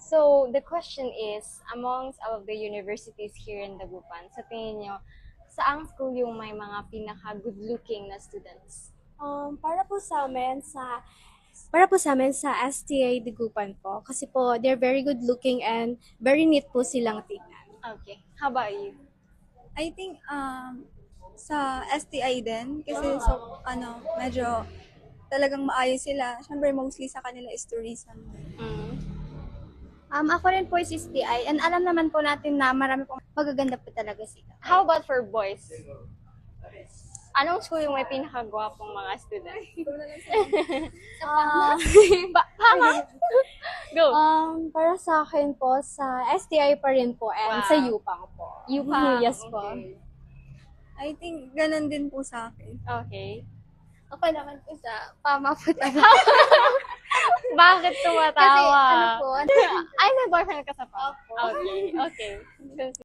So, the question is, amongst all of the universities here in Dagupan, sa tingin nyo, saang school yung may mga pinaka-good-looking na students? Para po sa amin sa STA Dagupan po kasi po they're very good looking and very neat po silang tingnan. Okay. How about you? I think sa STI din kasi medyo talagang maayos sila. Siyempre mostly sa kanila is tourism. Mm. Ako rin po is STI and alam naman po natin na marami pong magaganda po talaga sila. How about for boys? Anong school yung may pinakagwapong mga students? Pama? Go! Para sa akin po, sa STI pa rin po and Wow. sa UPANG po. UPANG, Yes po. okay. I think ganun din po sa akin. Okay. Ako naman po sa PAMA po talaga. Bakit Kasi tumatawa? ano po, Ay, may boyfriend ka sa pa? Okay, okay.